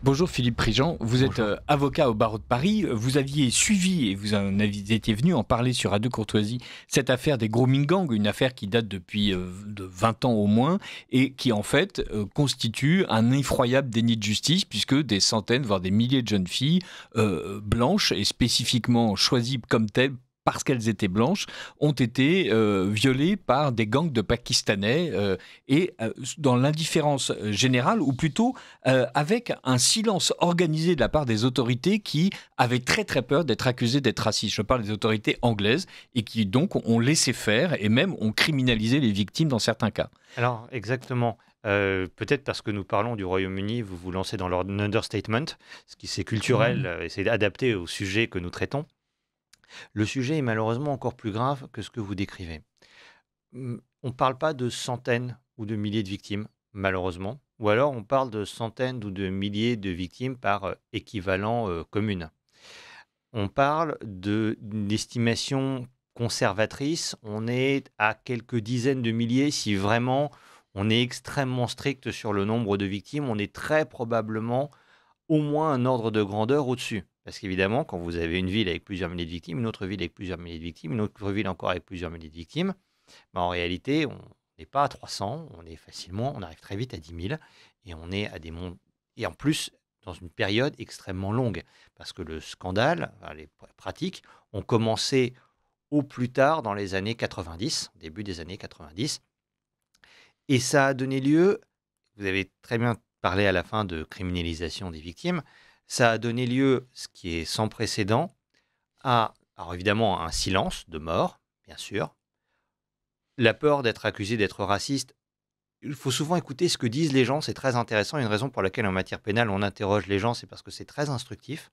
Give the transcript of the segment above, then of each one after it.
Bonjour Philippe Prigent, vous êtes Bonjour. avocat au barreau de Paris. Vous aviez suivi et vous en étiez venu en parler sur Radio Courtoisie, cette affaire des grooming gangs, une affaire qui date depuis de 20 ans au moins et qui en fait constitue un effroyable déni de justice puisque des centaines, voire des milliers de jeunes filles blanches et spécifiquement choisies comme telles parce qu'elles étaient blanches, ont été violées par des gangs de Pakistanais dans l'indifférence générale, ou plutôt avec un silence organisé de la part des autorités qui avaient très très peur d'être accusées d'être racistes. Je parle des autorités anglaises et qui donc ont laissé faire et même ont criminalisé les victimes dans certains cas. Alors, exactement. Peut-être parce que nous parlons du Royaume-Uni, vous vous lancez dans l'understatement, ce qui c'est culturel et c'est adapté au sujet que nous traitons. Le sujet est malheureusement encore plus grave que ce que vous décrivez. On ne parle pas de centaines ou de milliers de victimes, malheureusement, ou alors on parle de centaines ou de milliers de victimes par équivalent commune. On parle d'une estimation conservatrice, on est à quelques dizaines de milliers si vraiment on est extrêmement strict sur le nombre de victimes, on est très probablement au moins un ordre de grandeur au-dessus. Parce qu'évidemment, quand vous avez une ville avec plusieurs milliers de victimes, une autre ville avec plusieurs milliers de victimes, une autre ville encore avec plusieurs milliers de victimes, en réalité, on n'est pas à 300, on est facilement, on arrive très vite à 10 000, et on est à des mondes, et en plus, dans une période extrêmement longue, parce que le scandale, les pratiques, ont commencé au plus tard dans les années 90, début des années 90, et ça a donné lieu, vous avez très bien parlé à la fin de criminalisation des victimes, ça a donné lieu, ce qui est sans précédent, alors évidemment, un silence de mort, bien sûr, la peur d'être accusé d'être raciste. Il faut souvent écouter ce que disent les gens, c'est très intéressant. Une raison pour laquelle en matière pénale on interroge les gens, c'est parce que c'est très instructif.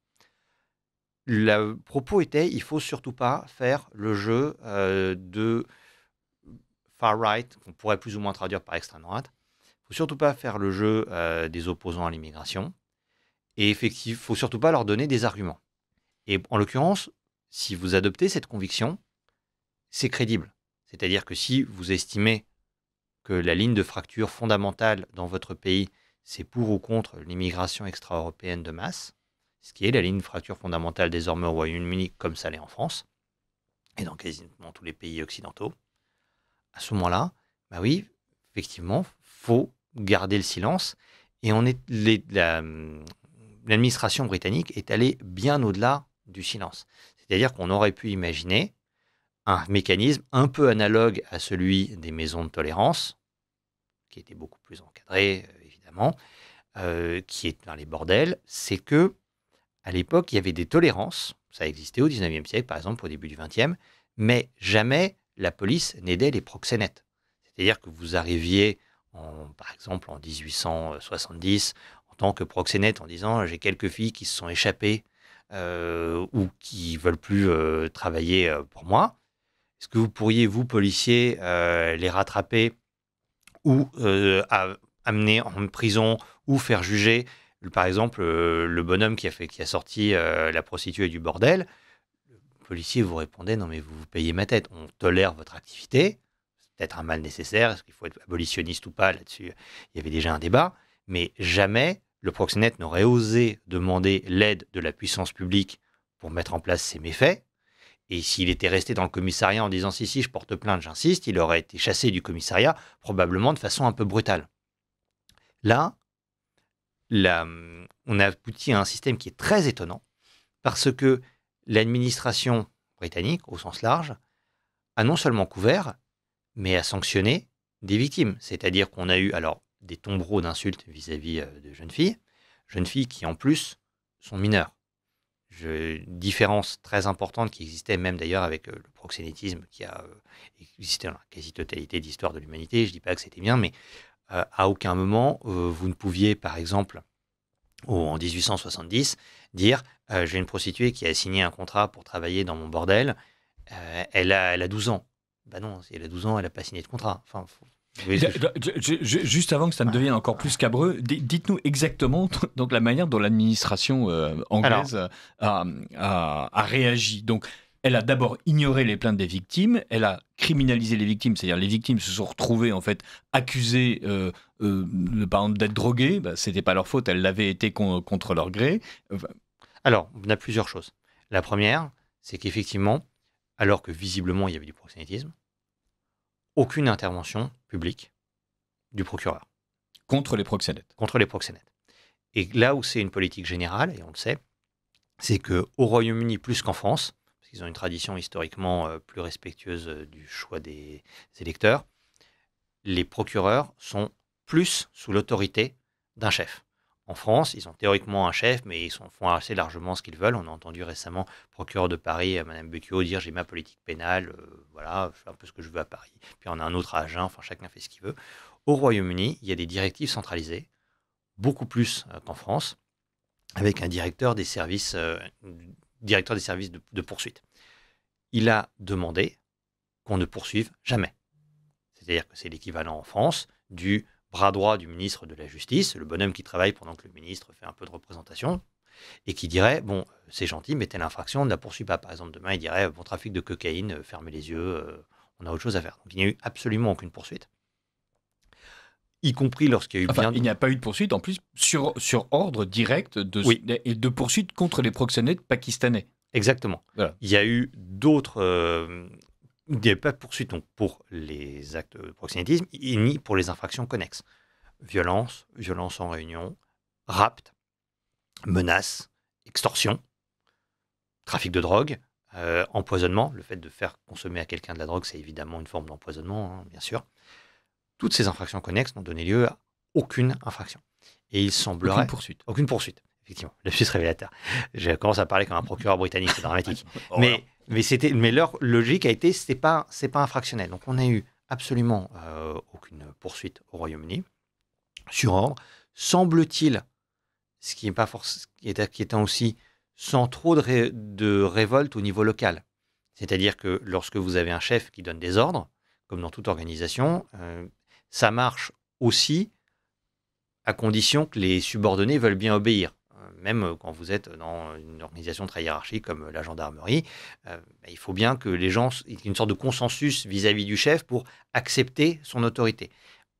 Le propos était, il faut surtout pas faire le jeu de far right, qu'on pourrait plus ou moins traduire par extrême droite. Il faut surtout pas faire le jeu des opposants à l'immigration. Et effectivement, il faut surtout pas leur donner des arguments. Et en l'occurrence, si vous adoptez cette conviction, c'est crédible. C'est-à-dire que si vous estimez que la ligne de fracture fondamentale dans votre pays, c'est pour ou contre l'immigration extra-européenne de masse, ce qui est la ligne de fracture fondamentale désormais au Royaume-Uni, comme ça l'est en France, et dans quasiment tous les pays occidentaux, à ce moment-là, bah oui, effectivement, faut garder le silence, et l'administration britannique est allée bien au-delà du silence. C'est-à-dire qu'on aurait pu imaginer un mécanisme un peu analogue à celui des maisons de tolérance, qui était beaucoup plus encadré, évidemment, qui est dans les bordels, c'est que à l'époque, il y avait des tolérances, ça existait au 19e siècle, par exemple, au début du 20e, mais jamais la police n'aidait les proxénètes. C'est-à-dire que vous arriviez, par exemple, en 1870, en tant que proxénète, en disant « j'ai quelques filles qui se sont échappées ou qui ne veulent plus travailler pour moi ». Est-ce que vous pourriez, vous, policiers, les rattraper ou amener en prison ou faire juger, par exemple, le bonhomme qui a sorti la prostituée du bordel? Le policier vous répondait: non mais vous payez ma tête, on tolère votre activité, c'est peut-être un mal nécessaire, est-ce qu'il faut être abolitionniste ou pas là-dessus? Il y avait déjà un débat, mais jamais le proxénète n'aurait osé demander l'aide de la puissance publique pour mettre en place ces méfaits. Et s'il était resté dans le commissariat en disant « si, je porte plainte, j'insiste », il aurait été chassé du commissariat, probablement de façon un peu brutale. Là, on a abouti à un système qui est très étonnant, parce que l'administration britannique, au sens large, a non seulement couvert, mais a sanctionné des victimes. C'est-à-dire qu'on a eu alors des tombereaux d'insultes vis-à-vis de jeunes filles qui en plus sont mineures. Différence très importante qui existait même d'ailleurs avec le proxénétisme qui a existé dans la quasi-totalité de l'histoire de l'humanité. Je ne dis pas que c'était bien, mais à aucun moment vous ne pouviez, par exemple, en 1870, dire j'ai une prostituée qui a signé un contrat pour travailler dans mon bordel, elle a 12 ans. Ben non, si elle a 12 ans, elle n'a pas signé de contrat. Enfin, Juste avant que ça ne devienne encore plus scabreux, dites-nous exactement donc la manière dont l'administration anglaise a réagi. Donc, Elle a d'abord ignoré les plaintes des victimes, elle a criminalisé les victimes, c'est-à-dire les victimes se sont retrouvées en fait accusées par exemple d'être droguées, c'était pas leur faute, elles l'avaient été contre leur gré. Alors, on a plusieurs choses. La première, c'est qu'effectivement, alors que visiblement il y avait du proxénétisme, aucune intervention publique du procureur. Contre les proxénètes. Contre les proxénètes. Et là où c'est une politique générale, et on le sait, c'est qu'au Royaume-Uni, plus qu'en France, parce qu'ils ont une tradition historiquement plus respectueuse du choix des électeurs, les procureurs sont plus sous l'autorité d'un chef. En France, ils ont théoriquement un chef, mais ils font assez largement ce qu'ils veulent. On a entendu récemment le procureur de Paris, Mme Becchio, dire « j'ai ma politique pénale, voilà, je fais un peu ce que je veux à Paris ». Puis on a un autre à Agen, enfin chacun fait ce qu'il veut. Au Royaume-Uni, il y a des directives centralisées, beaucoup plus qu'en France, avec un directeur des services de poursuite. Il a demandé qu'on ne poursuive jamais. C'est-à-dire que c'est l'équivalent en France du bras droit du ministre de la Justice, le bonhomme qui travaille pendant que le ministre fait un peu de représentation, et qui dirait, bon, c'est gentil, mais telle infraction, on ne la poursuit pas. Par exemple, demain, il dirait, bon, trafic de cocaïne, fermez les yeux, on a autre chose à faire. Donc il n'y a eu absolument aucune poursuite. Y compris lorsqu'il y a eu il n'y a pas eu de poursuite, en plus, sur ordre direct de poursuite contre les proxénètes pakistanais. Exactement. Voilà. Il y a eu d'autres... il n'y avait pas de poursuite donc, pour les actes de proxénétisme, ni pour les infractions connexes. Violence en réunion, rapt, menace, extorsion, trafic de drogue, empoisonnement. Le fait de faire consommer à quelqu'un de la drogue, c'est évidemment une forme d'empoisonnement, hein, bien sûr. Toutes ces infractions connexes n'ont donné lieu à aucune infraction. Et il semblerait... Aucune poursuite, effectivement. Lapsus révélateur. Je commence à parler comme un procureur britannique, c'est dramatique. Mais leur logique a été, c'est pas infractionnel. Donc on n'a eu absolument aucune poursuite au Royaume-Uni sur ordre. Semble-t-il, ce qui est inquiétant aussi, sans trop de révolte au niveau local. C'est-à-dire que lorsque vous avez un chef qui donne des ordres, comme dans toute organisation, ça marche aussi à condition que les subordonnés veulent bien obéir. Même quand vous êtes dans une organisation très hiérarchique comme la gendarmerie, il faut bien que les gens aient une sorte de consensus vis-à-vis du chef pour accepter son autorité.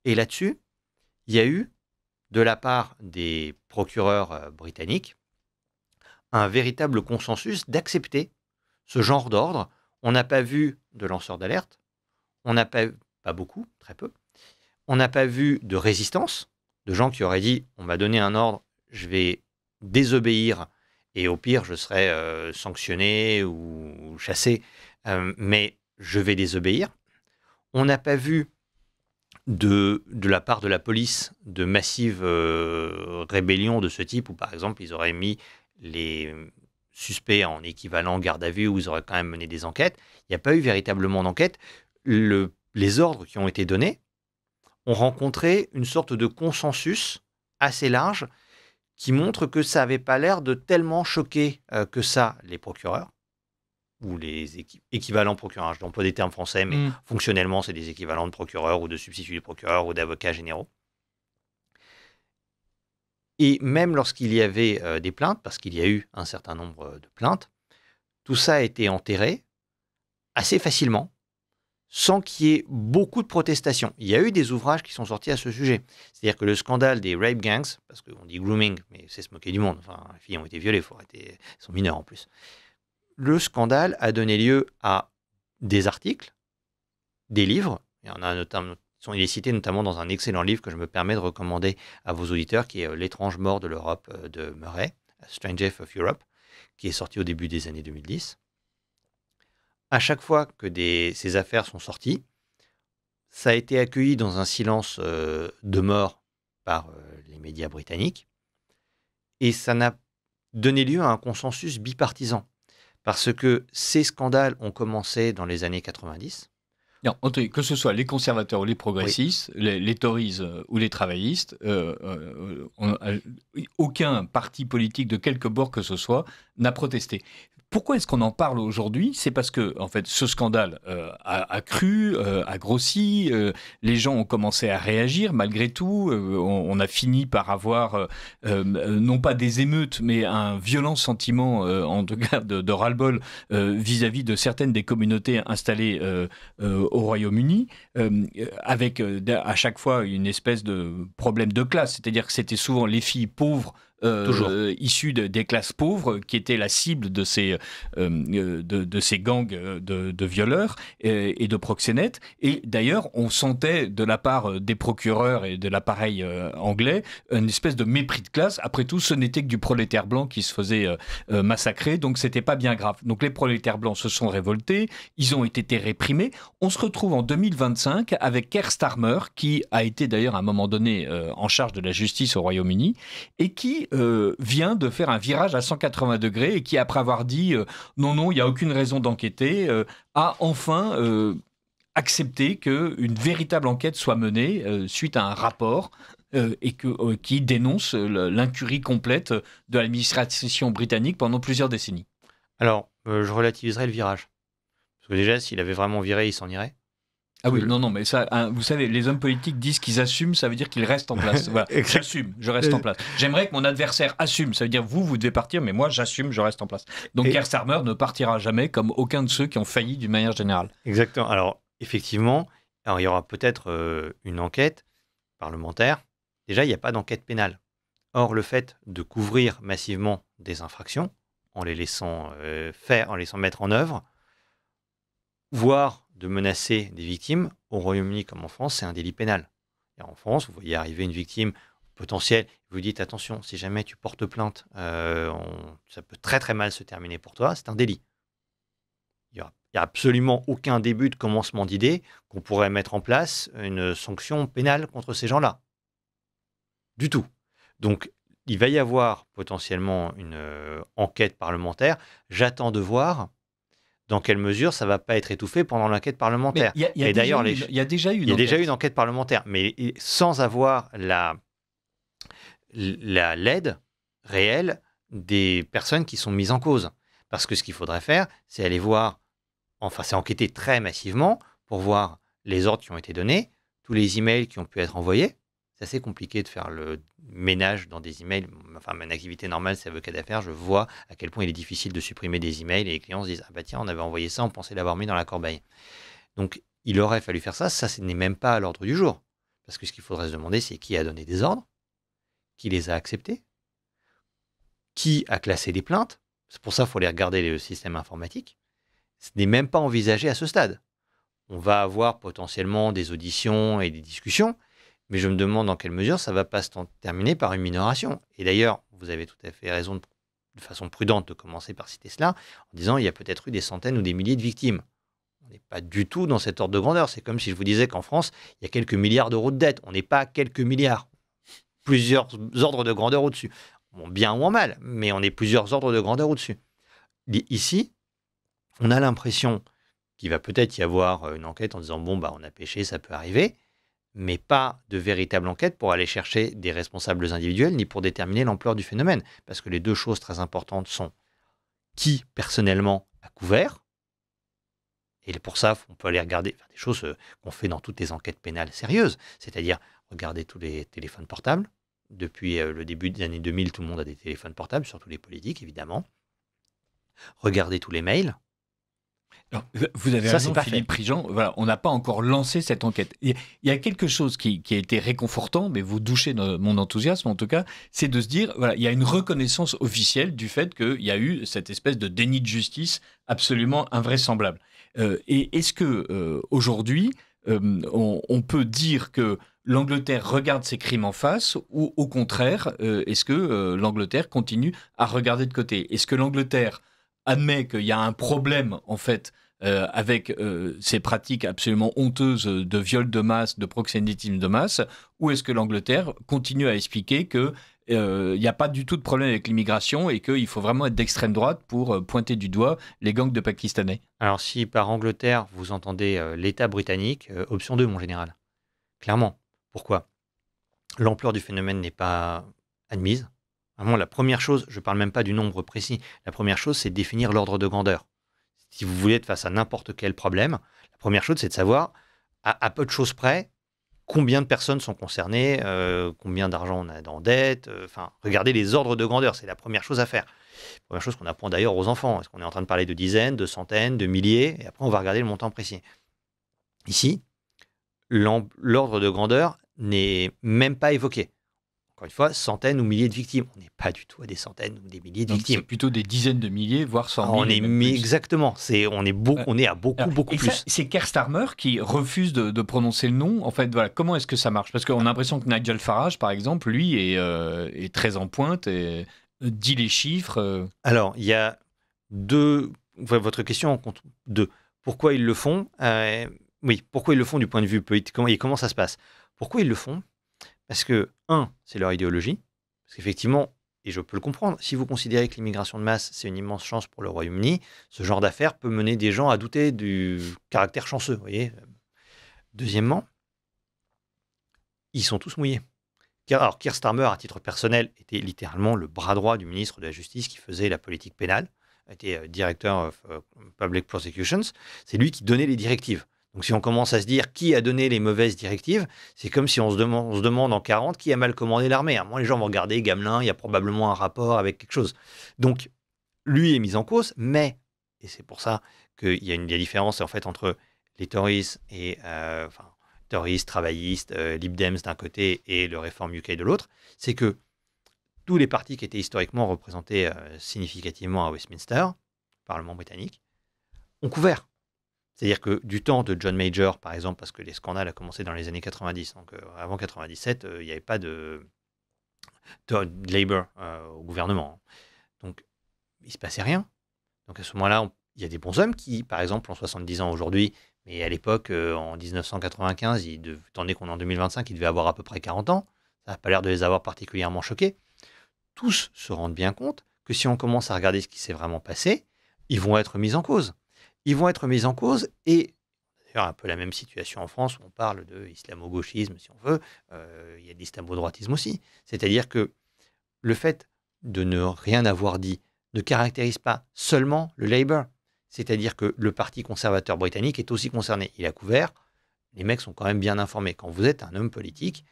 Et là-dessus, il y a eu, de la part des procureurs britanniques, un véritable consensus d'accepter ce genre d'ordre. On n'a pas vu de lanceurs d'alerte, on n'a pas beaucoup, très peu, on n'a pas vu de résistance, de gens qui auraient dit « on m'a donné un ordre, je vais désobéir et au pire je serai sanctionné ou chassé, mais je vais désobéir ». On n'a pas vu de la part de la police de massives rébellions de ce type où par exemple ils auraient mis les suspects en équivalent garde à vue où ils auraient quand même mené des enquêtes. Il n'y a pas eu véritablement d'enquête. Les ordres qui ont été donnés ont rencontré une sorte de consensus assez large qui montre que ça n'avait pas l'air de tellement choquer que ça les procureurs ou les équivalents procureurs. Je n'emploie des termes français, mais fonctionnellement, c'est des équivalents de procureurs ou de substituts de procureurs ou d'avocats généraux. Et même lorsqu'il y avait des plaintes, parce qu'il y a eu un certain nombre de plaintes, tout ça a été enterré assez facilement, sans qu'il y ait beaucoup de protestations. Il y a eu des ouvrages qui sont sortis à ce sujet. C'est-à-dire que le scandale des rape gangs, parce qu'on dit grooming, mais c'est se moquer du monde. Enfin, les filles ont été violées, elles sont mineures en plus. Le scandale a donné lieu à des articles, des livres. Il est cité notamment dans un excellent livre que je me permets de recommander à vos auditeurs, qui est L'étrange mort de l'Europe de Murray, A Strange Death of Europe, qui est sorti au début des années 2010. À chaque fois que ces affaires sont sorties, ça a été accueilli dans un silence de mort par les médias britanniques, et ça n'a donné lieu à un consensus bipartisan, parce que ces scandales ont commencé dans les années 90. Non, que ce soit les conservateurs ou les progressistes, les Tories ou les travaillistes, aucun parti politique de quelque bord que ce soit n'a protesté. pourquoi est-ce qu'on en parle aujourd'hui? C'est parce que, en fait, ce scandale a cru, a grossi, les gens ont commencé à réagir malgré tout, on a fini par avoir, non pas des émeutes, mais un violent sentiment, en tout cas de ras-le-bol, vis-à-vis de certaines des communautés installées au Royaume-Uni, avec à chaque fois une espèce de problème de classe, c'est-à-dire que c'était souvent les filles pauvres issus des classes pauvres qui étaient la cible de ces gangs de violeurs et de proxénètes. Et d'ailleurs, on sentait de la part des procureurs et de l'appareil anglais une espèce de mépris de classe. Après tout, ce n'était que du prolétaire blanc qui se faisait massacrer, donc c'était pas bien grave. Donc les prolétaires blancs se sont révoltés, ils ont été réprimés. On se retrouve en 2025 avec Keir Starmer, qui a été d'ailleurs à un moment donné en charge de la justice au Royaume-Uni, et qui vient de faire un virage à 180 degrés et qui, après avoir dit non, il n'y a aucune raison d'enquêter, a enfin accepté qu'une véritable enquête soit menée suite à un rapport qui dénonce l'incurie complète de l'administration britannique pendant plusieurs décennies. Alors, je relativiserai le virage. Parce que déjà, s'il avait vraiment viré, il s'en irait. Ah oui, non, mais ça, vous savez, les hommes politiques disent qu'ils assument, ça veut dire qu'ils restent en place. Voilà. J'assume, je reste en place. J'aimerais que mon adversaire assume, ça veut dire vous devez partir, mais moi j'assume, je reste en place. Donc Keir Starmer ne partira jamais comme aucun de ceux qui ont failli d'une manière générale. Exactement. Alors, effectivement, il y aura peut-être une enquête parlementaire. Déjà, il n'y a pas d'enquête pénale. Or, le fait de couvrir massivement des infractions, en les laissant faire, en les laissant mettre en œuvre, voire de menacer des victimes, au Royaume-Uni comme en France, c'est un délit pénal. Et en France, vous voyez arriver une victime potentielle, vous dites attention, si jamais tu portes plainte, ça peut très très mal se terminer pour toi, c'est un délit. Il n'y a absolument aucun début de commencement d'idée qu'on pourrait mettre en place une sanction pénale contre ces gens-là. Du tout. Donc, il va y avoir potentiellement une enquête parlementaire. J'attends de voir dans quelle mesure ça ne va pas être étouffé pendant l'enquête parlementaire. Il y a déjà eu une enquête parlementaire, mais sans avoir l'aide réelle des personnes qui sont mises en cause. Parce que ce qu'il faudrait faire, c'est aller voir, c'est enquêter très massivement pour voir les ordres qui ont été donnés, tous les emails qui ont pu être envoyés. C'est assez compliqué de faire le ménage dans des emails. Enfin, mon activité normale, c'est avocat d'affaires. Je vois à quel point il est difficile de supprimer des emails et les clients se disent « Ah bah tiens, on avait envoyé ça, on pensait l'avoir mis dans la corbeille. » Donc, il aurait fallu faire ça. Ça, ce n'est même pas à l'ordre du jour. Parce que ce qu'il faudrait se demander, c'est qui a donné des ordres, qui les a acceptés, qui a classé des plaintes. C'est pour ça qu'il faut aller regarder le système informatique. Ce n'est même pas envisagé à ce stade. On va avoir potentiellement des auditions et des discussions, mais je me demande dans quelle mesure ça ne va pas se terminer par une minoration. Et d'ailleurs, vous avez tout à fait raison de façon prudente de commencer par citer cela, en disant il y a peut-être eu des centaines ou des milliers de victimes. On n'est pas du tout dans cet ordre de grandeur. C'est comme si je vous disais qu'en France, il y a quelques milliards d'euros de dettes. On n'est pas à quelques milliards. Plusieurs ordres de grandeur au-dessus. Bon, bien ou en mal, mais on est plusieurs ordres de grandeur au-dessus. Ici, on a l'impression qu'il va peut-être y avoir une enquête en disant « bon, on a péché, ça peut arriver », mais pas de véritable enquête pour aller chercher des responsables individuels ni pour déterminer l'ampleur du phénomène. Parce que les deux choses très importantes sont qui, personnellement, a couvert. Et pour ça, on peut aller regarder des choses qu'on fait dans toutes les enquêtes pénales sérieuses, c'est-à-dire regarder tous les téléphones portables. Depuis le début des années 2000, tout le monde a des téléphones portables, surtout les politiques, évidemment. Regarder tous les mails. Alors, vous avez raison, Philippe Prigent. Voilà, on n'a pas encore lancé cette enquête. Il y a quelque chose qui a été réconfortant, mais vous douchez mon enthousiasme en tout cas, c'est de se dire, voilà, il y a une reconnaissance officielle du fait qu'il y a eu cette espèce de déni de justice absolument invraisemblable. Et est-ce que aujourd'hui, on peut dire que l'Angleterre regarde ces crimes en face, ou au contraire, est-ce que l'Angleterre continue à regarder de côté? Est-ce que l'Angleterre admet qu'il y a un problème, en fait, avec ces pratiques absolument honteuses de viol de masse, de proxénétisme de masse, ou est-ce que l'Angleterre continue à expliquer qu'il n'y a pas du tout de problème avec l'immigration et qu'il faut vraiment être d'extrême droite pour pointer du doigt les gangs de Pakistanais? Alors, si par Angleterre, vous entendez l'État britannique, option 2, mon général. Clairement. Pourquoi ? L'ampleur du phénomène n'est pas admise. Vraiment, la première chose, je ne parle même pas du nombre précis, la première chose, c'est de définir l'ordre de grandeur. Si vous voulez être face à n'importe quel problème, la première chose, c'est de savoir, à peu de choses près, combien de personnes sont concernées, combien d'argent on a en dette, regardez les ordres de grandeur, c'est la première chose à faire. Première chose qu'on apprend d'ailleurs aux enfants. Est-ce qu'on est en train de parler de dizaines, de centaines, de milliers? Et après, on va regarder le montant précis. Ici, l'ordre de grandeur n'est même pas évoqué. Encore une fois, centaines ou milliers de victimes. On n'est pas du tout à des centaines ou des milliers de victimes. C'est plutôt des dizaines de milliers, voire 100 000. Exactement. On est à beaucoup plus. C'est Keir Starmer qui refuse de prononcer le nom. En fait, voilà, comment est-ce que ça marche? Parce qu'on a l'impression que Nigel Farage, par exemple, lui, est très en pointe et dit les chiffres. Alors, il y a votre question en compte deux. Pourquoi ils le font? Oui, pourquoi ils le font du point de vue politique et comment ça se passe? Pourquoi ils le font? Parce que, c'est leur idéologie. Parce qu'effectivement, et je peux le comprendre, si vous considérez que l'immigration de masse, c'est une immense chance pour le Royaume-Uni, ce genre d'affaires peut mener des gens à douter du caractère chanceux. Vous voyez. Deuxièmement, ils sont tous mouillés. Alors, Keir Starmer, à titre personnel, était littéralement le bras droit du ministre de la Justice qui faisait la politique pénale, était directeur of Public Prosecutions. C'est lui qui donnait les directives. Donc, si on commence à se dire qui a donné les mauvaises directives, c'est comme si on se demande en 40 qui a mal commandé l'armée. À un moment, les gens vont regarder Gamelin, il y a probablement un rapport avec quelque chose. Donc, lui est mis en cause, mais, et c'est pour ça qu'il y a une différence en fait entre les Tories et Tories, travaillistes, Lib Dems d'un côté et le Reform UK de l'autre, c'est que tous les partis qui étaient historiquement représentés significativement à Westminster, Parlement britannique, ont couvert. C'est-à-dire que du temps de John Major, par exemple, parce que les scandales ont commencé dans les années 90, donc avant 97, il n'y avait pas de Labour au gouvernement. Donc, il ne se passait rien. Donc, à ce moment-là, il y a des bons hommes qui, par exemple, ont 70 ans aujourd'hui, mais à l'époque, en 1995, étant donné qu'on est en 2025, ils devaient avoir à peu près 40 ans. Ça n'a pas l'air de les avoir particulièrement choqués. Tous se rendent bien compte que si on commence à regarder ce qui s'est vraiment passé, ils vont être mis en cause. Ils vont être mis en cause et, d'ailleurs, un peu la même situation en France où on parle d'islamo-gauchisme, si on veut, il y a de l'islamo-droitisme aussi. C'est-à-dire que le fait de ne rien avoir dit ne caractérise pas seulement le Labour. C'est-à-dire que le Parti conservateur britannique est aussi concerné. Il a couvert, les mecs sont quand même bien informés. Quand vous êtes un homme politique,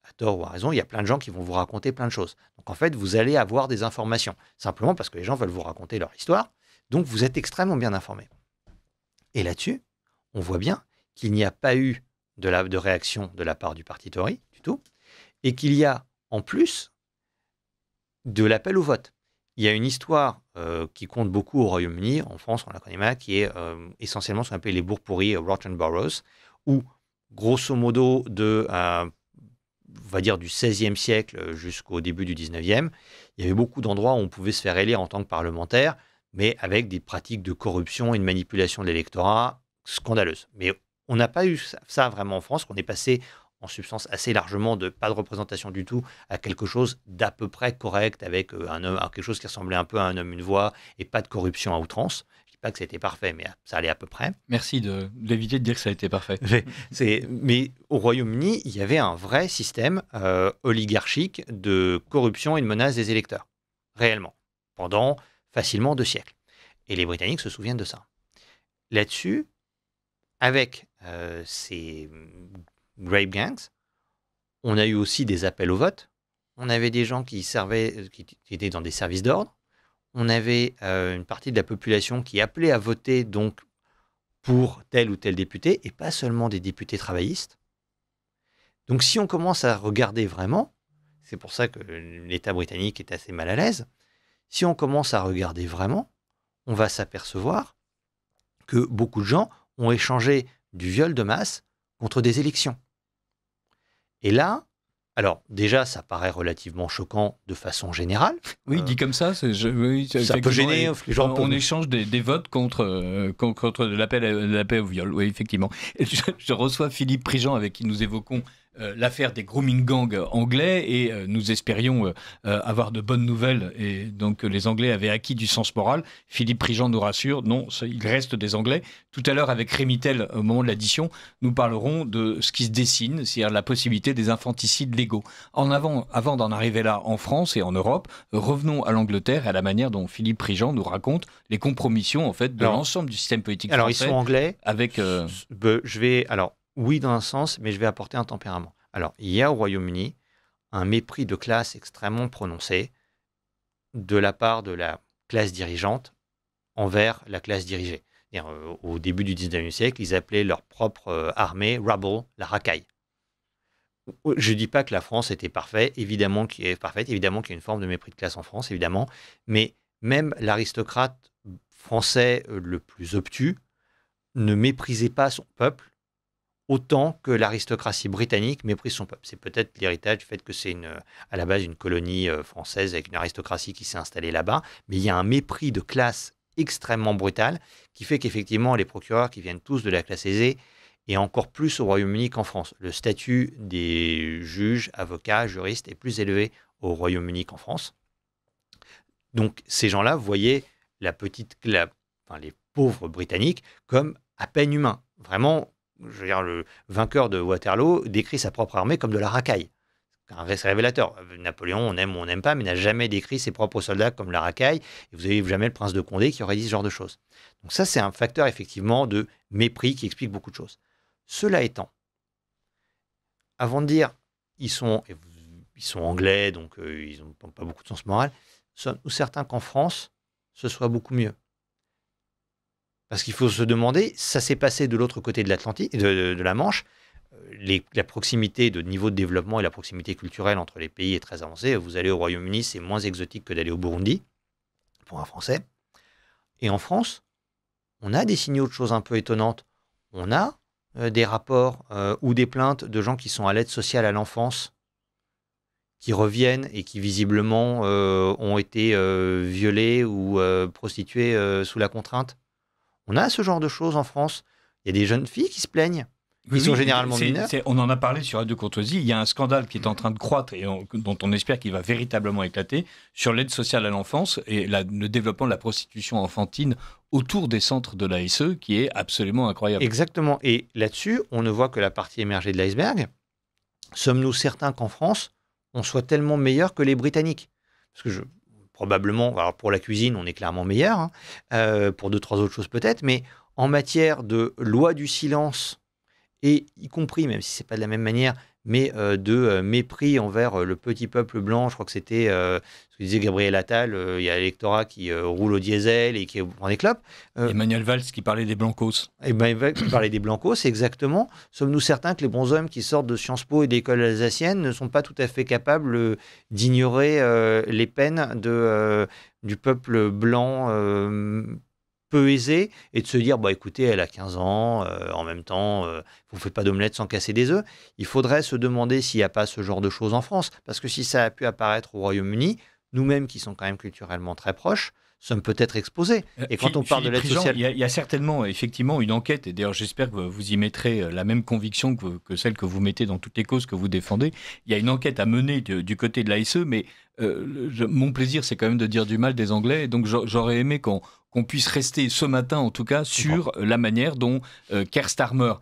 à tort ou à raison, il y a plein de gens qui vont vous raconter plein de choses. Donc en fait, vous allez avoir des informations, simplement parce que les gens veulent vous raconter leur histoire. Donc vous êtes extrêmement bien informé. Et là-dessus, on voit bien qu'il n'y a pas eu de réaction de la part du Parti Tory, du tout, et qu'il y a en plus de l'appel au vote. Il y a une histoire qui compte beaucoup au Royaume-Uni, en France on la connaît mal, qui est essentiellement ce qu'on appelle les bourgs pourris, Rotten Boroughs, où grosso modo on va dire du XVIe siècle jusqu'au début du XIXe, il y avait beaucoup d'endroits où on pouvait se faire élire en tant que parlementaire, mais avec des pratiques de corruption et de manipulation de l'électorat scandaleuses. Mais on n'a pas eu ça vraiment en France, qu'on est passé en substance assez largement de pas de représentation du tout à quelque chose d'à peu près correct, avec quelque chose qui ressemblait un peu à un homme, une voix, et pas de corruption à outrance. Je ne dis pas que c'était parfait, mais ça allait à peu près. Merci d'éviter de dire que ça a été parfait. Mais au Royaume-Uni, il y avait un vrai système oligarchique de corruption et de menace des électeurs, réellement, pendant facilement 2 siècles. Et les Britanniques se souviennent de ça. Là-dessus, avec ces grape gangs, on a eu aussi des appels au vote. On avait des gens qui étaient dans des services d'ordre. On avait une partie de la population qui appelait à voter donc pour tel ou tel député, et pas seulement des députés travaillistes. Donc si on commence à regarder vraiment, c'est pour ça que l'État britannique est assez mal à l'aise, si on commence à regarder vraiment, on va s'apercevoir que beaucoup de gens ont échangé du viol de masse contre des élections. Et là, alors déjà, ça paraît relativement choquant de façon générale. Oui, dit comme ça, ça peut gêner. Les gens on échange des votes contre l'appel au viol. Oui, effectivement. Et je reçois Philippe Prigent, avec qui nous évoquons l'affaire des grooming gangs anglais et nous espérions avoir de bonnes nouvelles et donc les Anglais avaient acquis du sens moral. Philippe Prigent nous rassure, non, il reste des Anglais. Tout à l'heure avec Rémy Tel, au moment de l'addition, nous parlerons de ce qui se dessine, c'est-à-dire la possibilité des infanticides légaux. Avant d'en arriver là en France et en Europe, revenons à l'Angleterre et à la manière dont Philippe Prigent nous raconte les compromissions en fait de l'ensemble du système politique français. Alors ils sont anglais. Avec oui dans un sens, mais je vais apporter un tempérament. Alors il y a au Royaume-Uni un mépris de classe extrêmement prononcé de la part de la classe dirigeante envers la classe dirigée. Au début du 19e siècle, ils appelaient leur propre armée rabble, la racaille. Je ne dis pas que la France était parfaite, évidemment qu'il y a une forme de mépris de classe en France, évidemment, mais même l'aristocrate français le plus obtus ne méprisait pas son peuple autant que l'aristocratie britannique méprise son peuple. C'est peut-être l'héritage du fait que c'est à la base une colonie française avec une aristocratie qui s'est installée là-bas, mais il y a un mépris de classe extrêmement brutal qui fait qu'effectivement les procureurs qui viennent tous de la classe aisée et encore plus au Royaume-Uni qu'en France. Le statut des juges, avocats, juristes est plus élevé au Royaume-Uni qu'en France. Donc ces gens-là voyaient les pauvres Britanniques comme à peine humains. Vraiment, je veux dire, le vainqueur de Waterloo décrit sa propre armée comme de la racaille. C'est révélateur. Napoléon, on aime ou on n'aime pas, mais n'a jamais décrit ses propres soldats comme la racaille. Et vous n'avez jamais le prince de Condé qui aurait dit ce genre de choses. Donc ça, c'est un facteur effectivement de mépris qui explique beaucoup de choses. Cela étant, avant de dire ils sont anglais, donc ils n'ont pas beaucoup de sens moral, sommes-nous certains qu'en France, ce soit beaucoup mieux? Parce qu'il faut se demander, ça s'est passé de l'autre côté de l'Atlantique, de la Manche. La proximité de niveau de développement et la proximité culturelle entre les pays est très avancée. Vous allez au Royaume-Uni, c'est moins exotique que d'aller au Burundi, pour un Français. Et en France, on a des signaux de choses un peu étonnantes. On a des rapports ou des plaintes de gens qui sont à l'aide sociale à l'enfance, qui reviennent et qui visiblement ont été violés ou prostitués sous la contrainte. On a ce genre de choses en France. Il y a des jeunes filles qui se plaignent. Ils sont généralement mineurs. On en a parlé sur Radio Courtoisie. Il y a un scandale qui est en train de croître et dont on espère qu'il va véritablement éclater sur l'aide sociale à l'enfance et le développement de la prostitution enfantine autour des centres de l'ASE qui est absolument incroyable. Exactement. Et là-dessus, on ne voit que la partie émergée de l'iceberg. Sommes-nous certains qu'en France, on soit tellement meilleur que les Britanniques? Parce que probablement, alors pour la cuisine, on est clairement meilleur. Pour 2-3 autres choses peut-être. Mais en matière de loi du silence, et y compris, même si ce n'est pas de la même manière, mais de mépris envers le petit peuple blanc. Je crois que c'était ce que disait Gabriel Attal, il y a l'électorat qui roule au diesel et qui prend des clopes. Emmanuel Valls qui parlait des blancos. Emmanuel Valls qui parlait des blancos, exactement. Sommes-nous certains que les bonshommes qui sortent de Sciences Po et d'écoles alsaciennes ne sont pas tout à fait capables d'ignorer les peines du peuple blanc peu aisé et de se dire, écoutez, elle a 15 ans, en même temps, vous ne faites pas d'omelette sans casser des œufs. Il faudrait se demander s'il n'y a pas ce genre de choses en France. Parce que si ça a pu apparaître au Royaume-Uni, nous-mêmes qui sommes quand même culturellement très proches, sommes peut-être exposés. Et quand on parle de l'aide sociale... Il y a certainement, effectivement, une enquête, et d'ailleurs j'espère que vous y mettrez la même conviction que celle que vous mettez dans toutes les causes que vous défendez. Il y a une enquête à mener du côté de l'ASE, mais mon plaisir, c'est quand même de dire du mal des Anglais, donc j'aurais aimé qu'on puisse rester ce matin, en tout cas, sur la manière dont Keir Starmer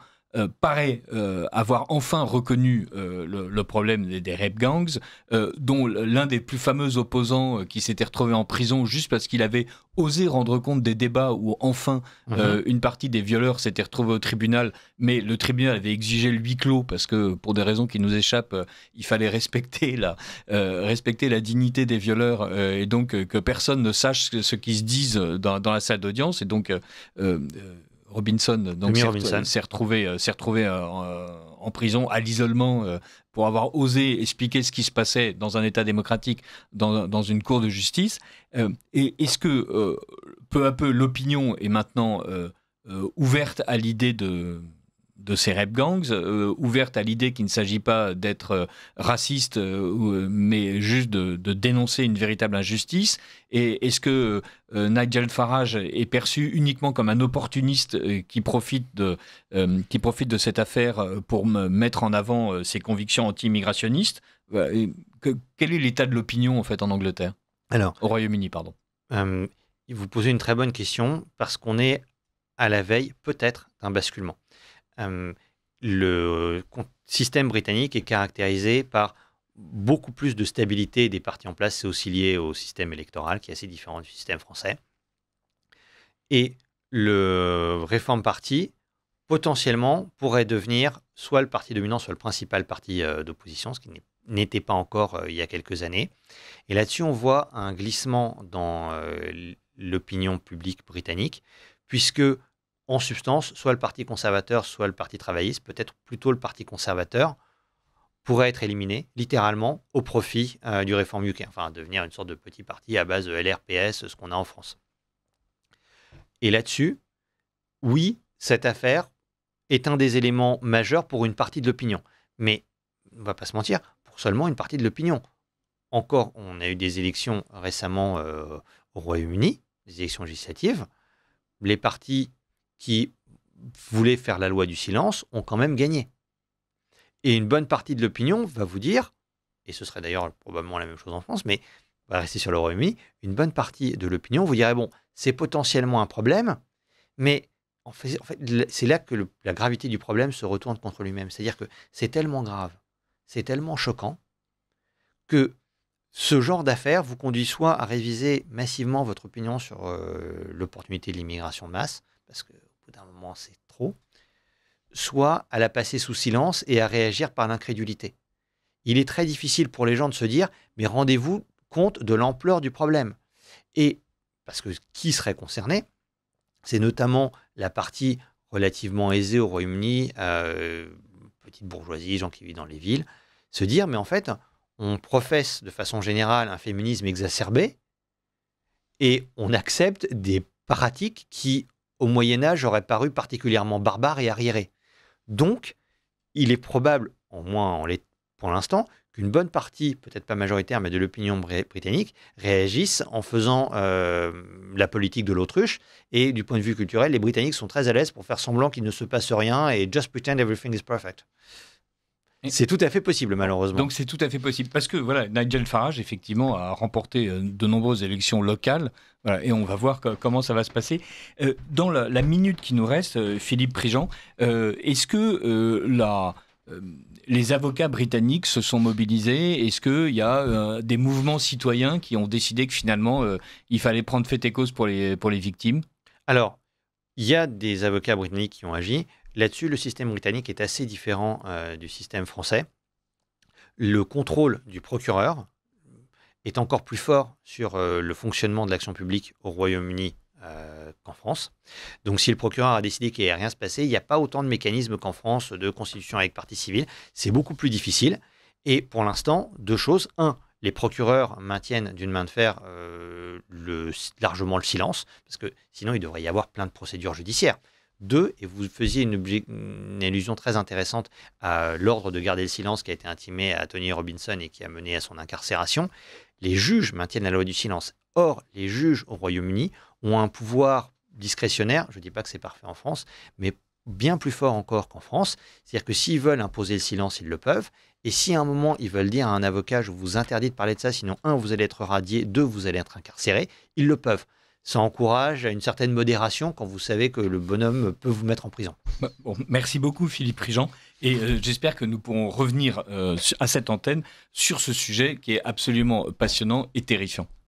paraît avoir enfin reconnu le problème des rape gangs, dont l'un des plus fameux opposants qui s'était retrouvé en prison juste parce qu'il avait osé rendre compte des débats où enfin une partie des violeurs s'était retrouvée au tribunal, mais le tribunal avait exigé le huis clos parce que pour des raisons qui nous échappent, il fallait respecter la dignité des violeurs et donc que personne ne sache ce qu'ils se disent dans la salle d'audience et donc Robinson donc s'est retrouvé en prison à l'isolement pour avoir osé expliquer ce qui se passait dans un État démocratique, dans une cour de justice. Et est-ce que peu à peu l'opinion est maintenant ouverte à l'idée de ces rap gangs, ouverte à l'idée qu'il ne s'agit pas d'être raciste, mais juste de dénoncer une véritable injustice. Et est-ce que Nigel Farage est perçu uniquement comme un opportuniste qui profite de cette affaire pour mettre en avant ses convictions anti-immigrationnistes? Quel est l'état de l'opinion en fait en Angleterre? Alors, au Royaume-Uni, pardon. Vous posez une très bonne question parce qu'on est à la veille peut-être d'un basculement. Le système britannique est caractérisé par beaucoup plus de stabilité des partis en place. C'est aussi lié au système électoral qui est assez différent du système français. Et le Reform Party, potentiellement, pourrait devenir soit le parti dominant, soit le principal parti d'opposition, ce qui n'était pas encore il y a quelques années. Et là-dessus, on voit un glissement dans l'opinion publique britannique, puisque, en substance, soit le parti conservateur, soit le parti travailliste, peut-être plutôt le parti conservateur, pourrait être éliminé, littéralement, au profit du Reform UK, enfin devenir une sorte de petit parti à base de LRPS, ce qu'on a en France. Et là-dessus, oui, cette affaire est un des éléments majeurs pour une partie de l'opinion. Mais, on ne va pas se mentir, pour seulement une partie de l'opinion. Encore, on a eu des élections récemment au Royaume-Uni, des élections législatives. Les partis qui voulaient faire la loi du silence ont quand même gagné. Et une bonne partie de l'opinion va vous dire, et ce serait d'ailleurs probablement la même chose en France, mais on va rester sur le Royaume-Uni, une bonne partie de l'opinion vous dirait, bon, c'est potentiellement un problème, mais en fait c'est là que la gravité du problème se retourne contre lui-même. C'est-à-dire que c'est tellement grave, c'est tellement choquant, que ce genre d'affaires vous conduit soit à réviser massivement votre opinion sur l'opportunité de l'immigration de masse, parce qu'au bout d'un moment, c'est trop, soit à la passer sous silence et à réagir par l'incrédulité. Il est très difficile pour les gens de se dire, mais rendez-vous compte de l'ampleur du problème. Et parce que qui serait concerné? C'est notamment la partie relativement aisée au Royaume-Uni, petite bourgeoisie, gens qui vivent dans les villes, se dire, mais en fait, on professe de façon générale un féminisme exacerbé et on accepte des pratiques qui, au Moyen-Âge, auraient paru particulièrement barbares et arriérées. Donc, il est probable, au moins pour l'instant, qu'une bonne partie, peut-être pas majoritaire, mais de l'opinion britannique, réagisse en faisant la politique de l'autruche. Et du point de vue culturel, les Britanniques sont très à l'aise pour faire semblant qu'il ne se passe rien et just pretend everything is perfect. C'est tout à fait possible, malheureusement. Donc c'est tout à fait possible, parce que voilà, Nigel Farage, effectivement, a remporté de nombreuses élections locales, voilà, et on va voir comment ça va se passer. Dans la minute qui nous reste, Philippe Prigent, est-ce que les avocats britanniques se sont mobilisés? Est-ce qu'il y a des mouvements citoyens qui ont décidé que finalement, il fallait prendre fait et cause pour les victimes? Alors, il y a des avocats britanniques qui ont agi. Là-dessus, le système britannique est assez différent du système français. Le contrôle du procureur est encore plus fort sur le fonctionnement de l'action publique au Royaume-Uni qu'en France. Donc, si le procureur a décidé qu'il n'y allait rien se passer, il n'y a pas autant de mécanismes qu'en France de constitution avec partie civile. C'est beaucoup plus difficile. Et pour l'instant, deux choses. Un, les procureurs maintiennent d'une main de fer largement le silence, parce que sinon, il devrait y avoir plein de procédures judiciaires. Deux, et vous faisiez une allusion très intéressante à l'ordre de garder le silence qui a été intimé à Tony Robinson et qui a mené à son incarcération, les juges maintiennent la loi du silence. Or, les juges au Royaume-Uni ont un pouvoir discrétionnaire, je ne dis pas que c'est parfait en France, mais bien plus fort encore qu'en France. C'est-à-dire que s'ils veulent imposer le silence, ils le peuvent. Et si à un moment, ils veulent dire à un avocat, je vous interdis de parler de ça, sinon, un, vous allez être radié, deux, vous allez être incarcéré, ils le peuvent. Ça encourage à une certaine modération quand vous savez que le bonhomme peut vous mettre en prison. Bon, merci beaucoup Philippe Prigent, et j'espère que nous pourrons revenir à cette antenne sur ce sujet qui est absolument passionnant et terrifiant.